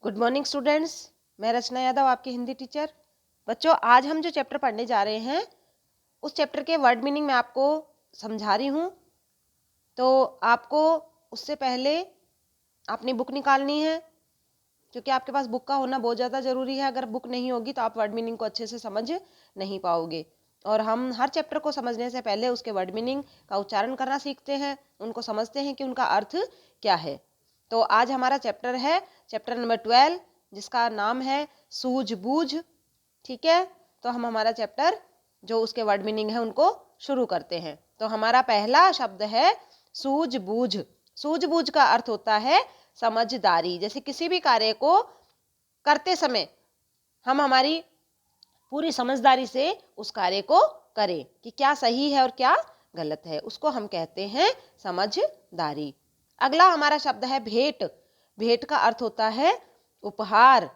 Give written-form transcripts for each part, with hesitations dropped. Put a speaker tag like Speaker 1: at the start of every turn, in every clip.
Speaker 1: Good morning students, मैं रचना यादव आपकी Hindi teacher. बच्चों, आज हम जो चैप्टर पढ़ने जा रहे हैं उस चैप्टर के वर्ड मीनिंग मैं आपको समझा रही हूँ। तो आपको उससे पहले अपनी बुक निकालनी है, क्योंकि आपके पास बुक का होना बहुत ज़्यादा ज़रूरी है। अगर बुक नहीं होगी तो आप वर्ड मीनिंग को अच्छे से समझ नहीं पाओगे। और हम हर चैप्टर को समझने से पहले उसके वर्ड मीनिंग का उच्चारण करना सीखते हैं, उनको समझते हैं कि उनका अर्थ क्या है। तो आज हमारा चैप्टर है चैप्टर नंबर 12, जिसका नाम है सूझबूझ। ठीक है, तो हम हमारा चैप्टर जो उसके वर्ड मीनिंग है उनको शुरू करते हैं। तो हमारा पहला शब्द है सूझबूझ। सूझबूझ का अर्थ होता है समझदारी। जैसे किसी भी कार्य को करते समय हम हमारी पूरी समझदारी से उस कार्य को करें कि क्या सही है और क्या गलत है, उसको हम कहते हैं समझदारी। अगला हमारा शब्द है भेंट। भेंट का अर्थ होता है उपहार।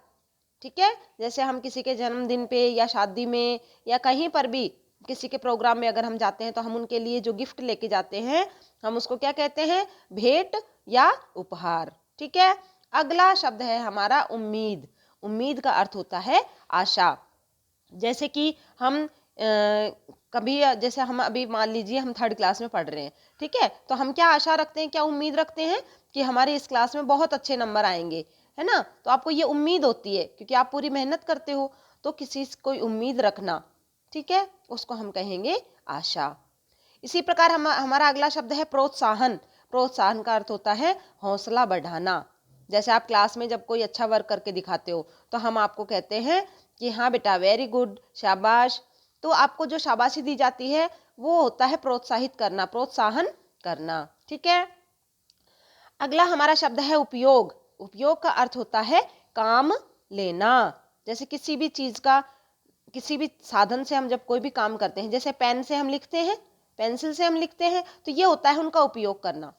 Speaker 1: ठीक है, जैसे हम किसी के जन्मदिन पे या शादी में या कहीं पर भी किसी के प्रोग्राम में अगर हम जाते हैं तो हम उनके लिए जो गिफ्ट लेके जाते हैं हम उसको क्या कहते हैं, भेंट या उपहार। ठीक है, अगला शब्द है हमारा उम्मीद। उम्मीद का अर्थ होता है आशा। जैसे कि हम कभी जैसे हम अभी मान लीजिए हम 3rd क्लास में पढ़ रहे हैं, ठीक है, तो हम क्या आशा रखते हैं, क्या उम्मीद रखते हैं कि हमारे इस क्लास में बहुत अच्छे नंबर आएंगे, है ना। तो आपको ये उम्मीद होती है क्योंकि आप पूरी मेहनत करते हो। तो किसी से कोई उम्मीद रखना, ठीक है, उसको हम कहेंगे आशा। इसी प्रकार हमारा अगला शब्द है प्रोत्साहन। प्रोत्साहन का अर्थ होता है हौसला बढ़ाना। जैसे आप क्लास में जब कोई अच्छा वर्क करके दिखाते हो तो हम आपको कहते हैं कि हाँ बेटा, वेरी गुड, शाबाश। तो आपको जो शाबाशी दी जाती है वो होता है प्रोत्साहित करना, प्रोत्साहन करना। ठीक है, अगला हमारा शब्द है उपयोग। उपयोग का अर्थ होता है काम लेना। जैसे किसी भी चीज का, किसी भी साधन से हम जब कोई भी काम करते हैं, जैसे पेन से हम लिखते हैं, पेंसिल से हम लिखते हैं, तो ये होता है उनका उपयोग करना।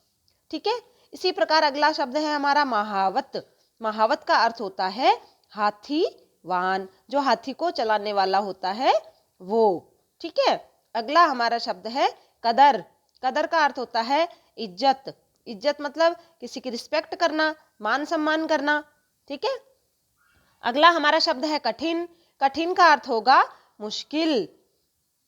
Speaker 1: ठीक है, इसी प्रकार अगला शब्द है हमारा महावत। महावत का अर्थ होता है हाथी वाहन, जो हाथी को चलाने वाला होता है वो। ठीक है, अगला हमारा शब्द है कदर। कदर का अर्थ होता है इज्जत। इज्जत मतलब किसी की रिस्पेक्ट करना, मान सम्मान करना। ठीक है, अगला हमारा शब्द है कठिन। कठिन का अर्थ होगा मुश्किल।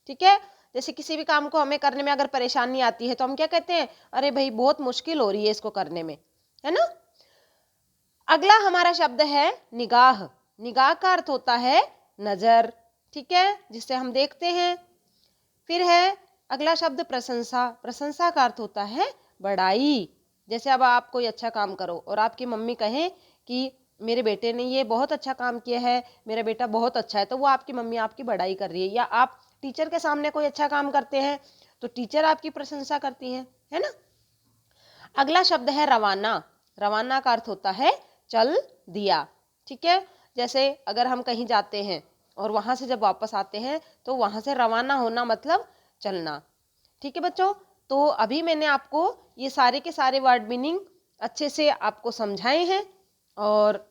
Speaker 1: ठीक है, जैसे किसी भी काम को हमें करने में अगर परेशानी आती है तो हम क्या कहते हैं, अरे भाई बहुत मुश्किल हो रही है इसको करने में, है ना। अगला हमारा शब्द है निगाह। निगाह का अर्थ होता है नजर, ठीक है, जिससे हम देखते हैं। फिर है अगला शब्द प्रशंसा। प्रशंसा का अर्थ होता है बड़ाई। जैसे अब आप कोई अच्छा काम करो और आपकी मम्मी कहें कि मेरे बेटे ने ये बहुत अच्छा काम किया है, मेरा बेटा बहुत अच्छा है, तो वो आपकी मम्मी आपकी बड़ाई कर रही है। या आप टीचर के सामने कोई अच्छा काम करते हैं तो टीचर आपकी प्रशंसा करती है ना। अगला शब्द है रवाना। रवाना का अर्थ होता है चल दिया। ठीक है, जैसे अगर हम कहीं जाते हैं और वहां से जब वापस आते हैं तो वहां से रवाना होना मतलब चलना। ठीक है बच्चों, तो अभी मैंने आपको ये सारे के सारे वर्ड मीनिंग अच्छे से आपको समझाए हैं और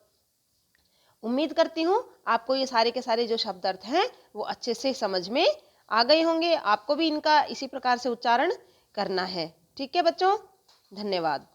Speaker 1: उम्मीद करती हूँ आपको ये सारे के सारे जो शब्द अर्थ हैं वो अच्छे से समझ में आ गए होंगे। आपको भी इनका इसी प्रकार से उच्चारण करना है। ठीक है बच्चों, धन्यवाद।